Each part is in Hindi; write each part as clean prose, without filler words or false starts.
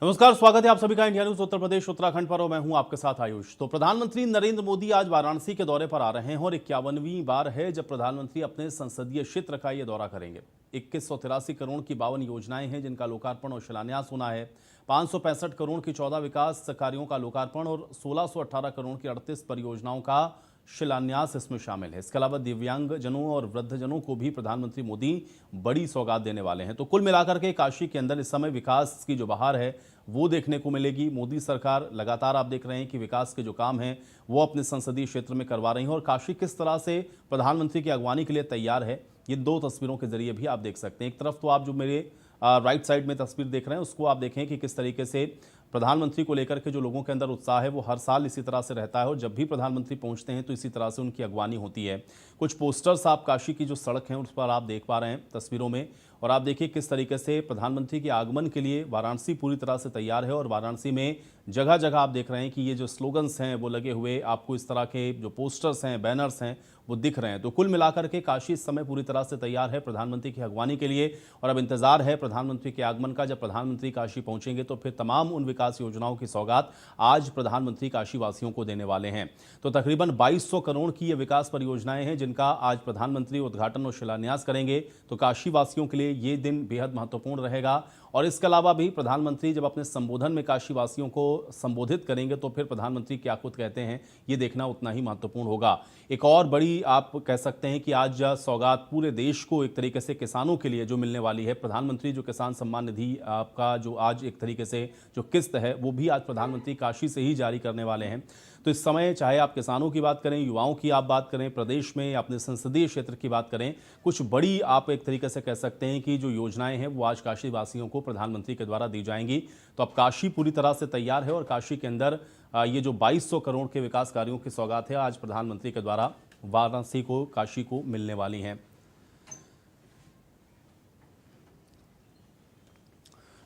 नमस्कार, स्वागत है आप सभी का इंडिया न्यूज उत्तर प्रदेश उत्तराखंड पर और मैं हूं आपके साथ आयुष। तो प्रधानमंत्री नरेंद्र मोदी आज वाराणसी के दौरे पर आ रहे हैं और 51वीं बार है जब प्रधानमंत्री अपने संसदीय क्षेत्र का ये दौरा करेंगे। 2183 करोड़ की 52 योजनाएं हैं जिनका लोकार्पण और शिलान्यास होना है। 565 करोड़ की 14 विकास कार्यों का लोकार्पण और 1618 करोड़ की 38 परियोजनाओं का शिलान्यास इसमें शामिल है। इसके अलावा दिव्यांगजनों और वृद्धजनों को भी प्रधानमंत्री मोदी बड़ी सौगात देने वाले हैं। तो कुल मिलाकर के काशी के अंदर इस समय विकास की जो बहार है वो देखने को मिलेगी। मोदी सरकार लगातार आप देख रहे हैं कि विकास के जो काम हैं वो अपने संसदीय क्षेत्र में करवा रही हैं और काशी किस तरह से प्रधानमंत्री की अगवानी के लिए तैयार है ये दो तस्वीरों के जरिए भी आप देख सकते हैं। एक तरफ तो आप जो मेरे राइट साइड में तस्वीर देख रहे हैं उसको आप देखें कि किस तरीके से प्रधानमंत्री को लेकर के जो लोगों के अंदर उत्साह है वो हर साल इसी तरह से रहता है और जब भी प्रधानमंत्री पहुंचते हैं तो इसी तरह से उनकी अगवानी होती है। कुछ पोस्टर्स आप काशी की जो सड़क है उस पर आप देख पा रहे हैं तस्वीरों में और आप देखिए किस तरीके से प्रधानमंत्री के आगमन के लिए वाराणसी पूरी तरह से तैयार है और वाराणसी में जगह जगह आप देख रहे हैं कि ये जो स्लोगन्स हैं वो लगे हुए आपको इस तरह के जो पोस्टर्स हैं बैनर्स हैं वो दिख रहे हैं। तो कुल मिलाकर के काशी इस समय पूरी तरह से तैयार है प्रधानमंत्री की अगवानी के लिए और अब इंतजार है प्रधानमंत्री के आगमन का। जब प्रधानमंत्री काशी पहुंचेंगे तो फिर तमाम उन विकास योजनाओं की सौगात आज प्रधानमंत्री काशी वासियों को देने वाले हैं। तो तकरीबन 2200 करोड़ की ये विकास परियोजनाएं हैं जिनका आज प्रधानमंत्री उद्घाटन और शिलान्यास करेंगे। तो काशी वासियों के लिए ये दिन बेहद महत्वपूर्ण रहेगा और इसके अलावा भी प्रधानमंत्री जब अपने संबोधन में काशी वासियों को संबोधित करेंगे तो फिर प्रधानमंत्री क्या कुछ कहते हैं ये देखना उतना ही महत्वपूर्ण होगा। एक और बड़ी आप कह सकते हैं कि आज सौगात पूरे देश को एक तरीके से किसानों के लिए जो मिलने वाली है। प्रधानमंत्री जो किसान सम्मान निधि आपका जो आज एक तरीके से जो किस्त है वो भी आज प्रधानमंत्री काशी से ही जारी करने वाले हैं। तो इस समय चाहे आप किसानों की बात करें, युवाओं की आप बात करें, प्रदेश में या अपने संसदीय क्षेत्र की बात करें, कुछ बड़ी आप एक तरीके से कह सकते हैं कि जो योजनाएं हैं वो आज काशी वासियों को प्रधानमंत्री के द्वारा दी जाएंगी। तो अब काशी पूरी तरह से तैयार है और काशी के अंदर ये जो 2200 करोड़ के विकास कार्यों की सौगात है आज प्रधानमंत्री के द्वारा वाराणसी को काशी को मिलने वाली हैं।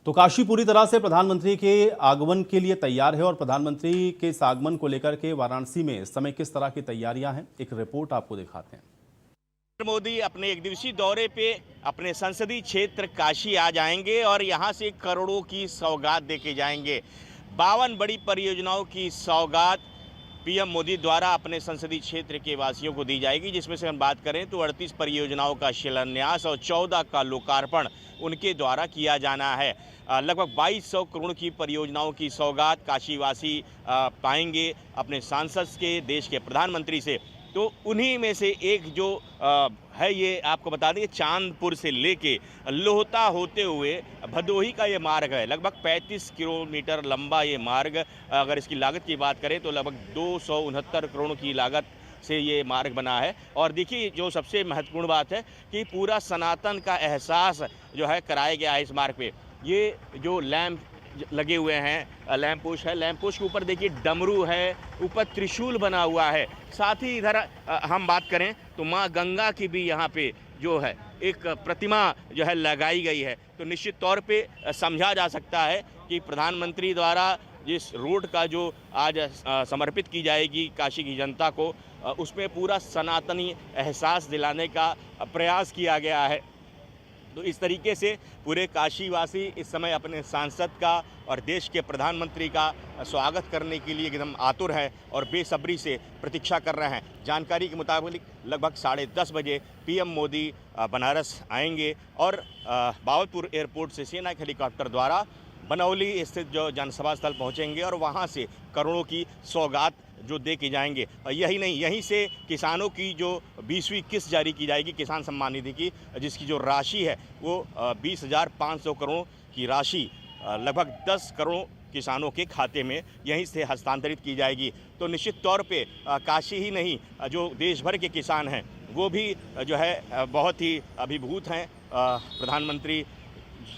तो काशी पूरी तरह से प्रधानमंत्री के आगमन के लिए तैयार है और प्रधानमंत्री के इस आगमन को लेकर के वाराणसी में इस समय किस तरह की तैयारियां हैं एक रिपोर्ट आपको दिखाते हैं। मोदी अपने एक दिवसीय दौरे पे अपने संसदीय क्षेत्र काशी आ जाएंगे और यहां से करोड़ों की सौगात देके जाएंगे। 52 बड़ी परियोजनाओं की सौगात पीएम मोदी द्वारा अपने संसदीय क्षेत्र के वासियों को दी जाएगी, जिसमें से हम बात करें तो 38 परियोजनाओं का शिलान्यास और 14 का लोकार्पण उनके द्वारा किया जाना है। लगभग 2200 करोड़ की परियोजनाओं की सौगात काशीवासी पाएंगे अपने सांसद के, देश के प्रधानमंत्री से। तो उन्हीं में से एक जो है ये आपको बता दें, चांदपुर से लेके लोहता होते हुए भदोही का ये मार्ग है। लगभग 35 किलोमीटर लंबा ये मार्ग, अगर इसकी लागत की बात करें तो लगभग 269 करोड़ की लागत से ये मार्ग बना है। और देखिए जो सबसे महत्वपूर्ण बात है कि पूरा सनातन का एहसास जो है कराया गया है इस मार्ग पे। ये जो लैंप लगे हुए हैं, लैंप पोस्ट है, लैंप पोस्ट के ऊपर देखिए डमरू है, ऊपर त्रिशूल बना हुआ है। साथ ही इधर हम बात करें तो माँ गंगा की भी यहाँ पे जो है एक प्रतिमा जो है लगाई गई है। तो निश्चित तौर पे समझा जा सकता है कि प्रधानमंत्री द्वारा जिस रोड का जो आज समर्पित की जाएगी काशी की जनता को, उसमें पूरा सनातनी एहसास दिलाने का प्रयास किया गया है। तो इस तरीके से पूरे काशीवासी इस समय अपने सांसद का और देश के प्रधानमंत्री का स्वागत करने के लिए एकदम आतुर है और बेसब्री से प्रतीक्षा कर रहे हैं। जानकारी के मुताबिक लगभग 10:30 बजे पीएम मोदी बनारस आएंगे और बावलपुर एयरपोर्ट से सेना के हेलीकॉप्टर द्वारा बनौली स्थित जो जनसभा स्थल पहुंचेंगे और वहां से करोड़ों की सौगात जो दे के जाएंगे। और यही नहीं, यहीं से किसानों की जो 20वीं किस्त जारी की जाएगी किसान सम्मान निधि की, जिसकी जो राशि है वो 20,500 करोड़ की राशि लगभग 10 करोड़ किसानों के खाते में यहीं से हस्तांतरित की जाएगी। तो निश्चित तौर पे काशी ही नहीं, जो देश भर के किसान हैं वो भी जो है बहुत ही अभिभूत हैं। प्रधानमंत्री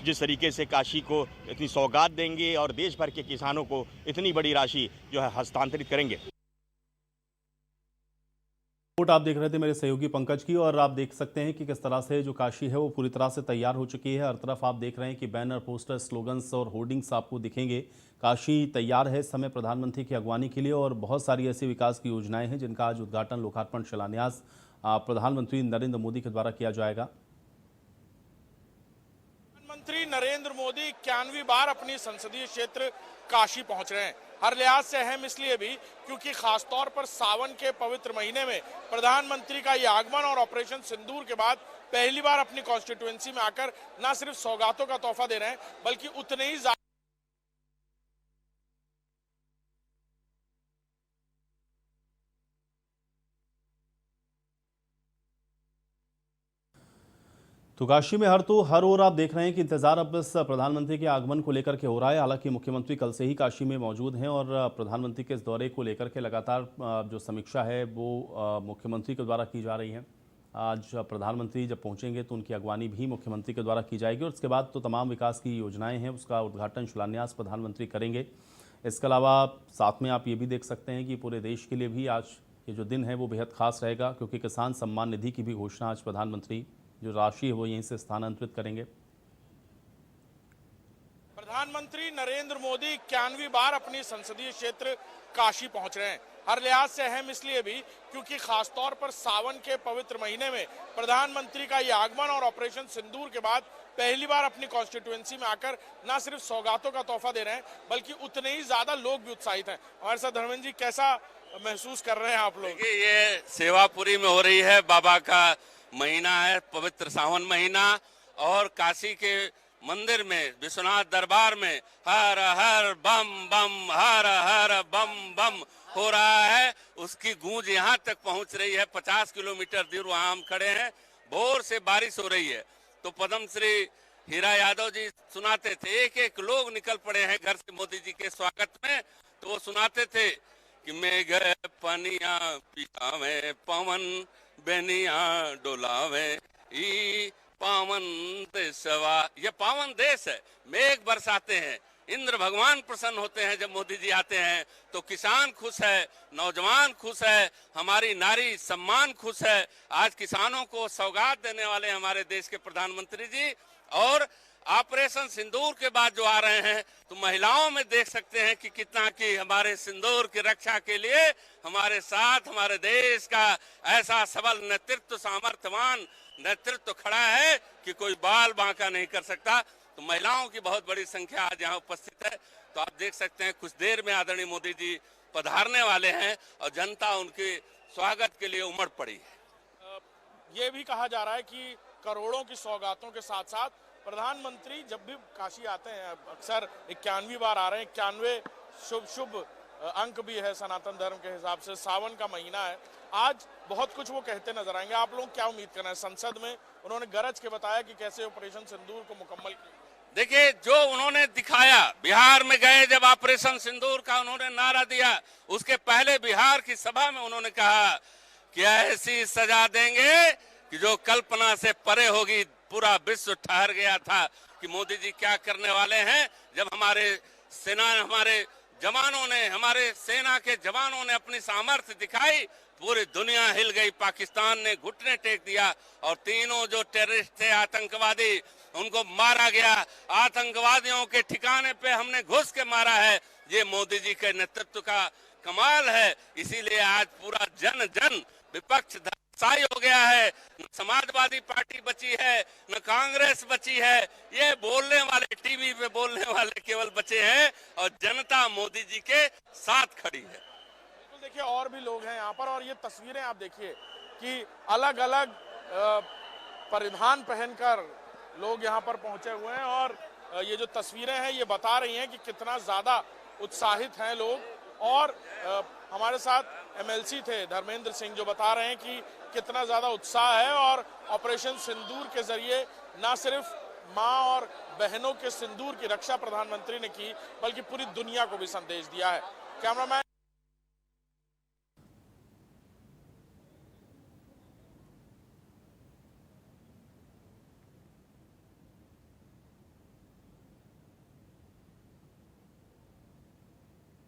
जिस तरीके से काशी को इतनी सौगात देंगे और देश भर के किसानों को इतनी बड़ी राशि जो है हस्तांतरित करेंगे। रिपोर्ट आप देख रहे थे मेरे सहयोगी पंकज की और आप देख सकते हैं कि किस तरह से जो काशी है वो पूरी तरह से तैयार हो चुकी है। हर तरफ आप देख रहे हैं कि बैनर, पोस्टर, स्लोगन्स और होर्डिंग्स आपको दिखेंगे। काशी तैयार है इस समय प्रधानमंत्री की अगवानी के लिए और बहुत सारी ऐसी विकास की योजनाएं हैं जिनका आज उद्घाटन, लोकार्पण, शिलान्यास प्रधानमंत्री नरेंद्र मोदी के द्वारा किया जाएगा। प्रधानमंत्री नरेंद्र मोदी मोदी 91वीं बार अपनी संसदीय क्षेत्र काशी पहुंच रहे हैं। हर लिहाज से अहम इसलिए भी क्योंकि खासतौर पर सावन के पवित्र महीने में प्रधानमंत्री का ये आगमन और ऑपरेशन सिंदूर के बाद पहली बार अपनी कॉन्स्टिट्यूएंसी में आकर न सिर्फ सौगातों का तोहफा दे रहे हैं बल्कि उतने ही तो काशी में हर ओर आप देख रहे हैं कि इंतजार अब इस प्रधानमंत्री के आगमन को लेकर के हो रहा है। हालांकि मुख्यमंत्री कल से ही काशी में मौजूद हैं और प्रधानमंत्री के इस दौरे को लेकर के लगातार जो समीक्षा है वो मुख्यमंत्री के द्वारा की जा रही है। आज प्रधानमंत्री जब पहुंचेंगे तो उनकी अगवानी भी मुख्यमंत्री के द्वारा की जाएगी और उसके बाद तो तमाम विकास की योजनाएं हैं उसका उद्घाटन शिलान्यास प्रधानमंत्री करेंगे। इसके अलावा साथ में आप ये भी देख सकते हैं कि पूरे देश के लिए भी आज ये जो दिन है वो बेहद खास रहेगा, क्योंकि किसान सम्मान निधि की भी घोषणा आज प्रधानमंत्री जो राशि है वो यहीं से स्थानांतरित करेंगे। प्रधानमंत्री नरेंद्र मोदी 91वीं बार अपनी संसदीय क्षेत्र काशी पहुंच रहे हैं। हर लिहाज से अहम इसलिए भी क्योंकि खासतौर पर सावन के पवित्र महीने में प्रधानमंत्री का ये आगमन और ऑपरेशन सिंदूर के बाद पहली बार अपनी कॉन्स्टिट्यूएंसी में आकर न सिर्फ सौगातों का तोहफा दे रहे हैं बल्कि उतने ही ज्यादा लोग भी उत्साहित हैं। हमारे साथ धर्मेंद्र जी, कैसा महसूस कर रहे हैं आप लोग? ये सेवापुरी में हो रही है, बाबा का महीना है, पवित्र सावन महीना, और काशी के मंदिर में विश्वनाथ दरबार में हर हर बम बम हर हर बम बम हो रहा है। उसकी गूंज यहाँ तक पहुँच रही है। 50 किलोमीटर दूर वहाँ हम खड़े हैं। भोर से बारिश हो रही है। तो पद्म श्री हीरा यादव जी सुनाते थे, एक एक लोग निकल पड़े हैं घर से मोदी जी के स्वागत में। तो वो सुनाते थे कि मैं गए पनिया पियावे पवन बेनिया डोलावे ई पावन देशवा। ये पावन देश है, मेघ बरसाते हैं, इंद्र भगवान प्रसन्न होते हैं जब मोदी जी आते हैं। तो किसान खुश है, नौजवान खुश है, हमारी नारी सम्मान खुश है। आज किसानों को सौगात देने वाले हमारे देश के प्रधानमंत्री जी। और ऑपरेशन सिंदूर के बाद जो आ रहे हैं तो महिलाओं में देख सकते हैं कि कितना कि हमारे सिंदूर की रक्षा के लिए हमारे साथ हमारे देश का ऐसा सबल नेतृत्व, सामर्थ्यवान नेतृत्व खड़ा है कि कोई बाल बांका नहीं कर सकता। तो महिलाओं की बहुत बड़ी संख्या आज यहाँ उपस्थित है। तो आप देख सकते हैं कुछ देर में आदरणीय मोदी जी पधारने वाले हैं और जनता उनके स्वागत के लिए उमड़ पड़ी है। ये भी कहा जा रहा है कि करोड़ों की सौगातों के साथ साथ प्रधानमंत्री जब भी काशी आते हैं, अक्सर 91वीं बार आ रहे हैं, 91 शुभ अंक भी है सनातन धर्म के हिसाब से। सावन का महीना है, आज बहुत कुछ वो कहते नजर आएंगे। आप लोग क्या उम्मीद कर रहे हैं? संसद में उन्होंने गरज के बताया कि कैसे ऑपरेशन सिंदूर को मुकम्मल किया। देखिए, जो उन्होंने दिखाया, बिहार में गए जब ऑपरेशन सिंदूर का उन्होंने नारा दिया, उसके पहले बिहार की सभा में उन्होंने कहा कि ऐसी सजा देंगे कि जो कल्पना से परे होगी। पूरा विश्व ठहर गया था कि मोदी जी क्या करने वाले हैं। जब हमारे सेना के जवानों ने अपनी सामर्थ्य दिखाई, पूरी दुनिया हिल गई। पाकिस्तान ने घुटने टेक दिया और तीनों जो टेररिस्ट थे, आतंकवादी, उनको मारा गया। आतंकवादियों के ठिकाने पे हमने घुस के मारा है। ये मोदी जी के नेतृत्व का कमाल है। इसीलिए आज पूरा जन जन विपक्ष धराशायी हो गया है। न समाजवादी पार्टी बची है, न कांग्रेस बची है। ये बोलने वाले, टीवी पे बोलने वाले केवल बचे हैं और जनता मोदी जी के साथ खड़ी है। बिल्कुल, देखिए और भी लोग हैं यहाँ पर और ये तस्वीरें आप देखिए कि अलग अलग परिधान पहनकर लोग यहाँ पर पहुंचे हुए हैं और ये जो तस्वीरें हैं ये बता रही हैं कि कितना ज्यादा उत्साहित हैं लोग। और हमारे साथ एमएलसी थे धर्मेंद्र सिंह, जो बता रहे हैं कि कितना ज्यादा उत्साह है और ऑपरेशन सिंदूर के जरिए न सिर्फ मां और बहनों के सिंदूर की रक्षा प्रधानमंत्री ने की बल्कि पूरी दुनिया को भी संदेश दिया है। कैमरामैन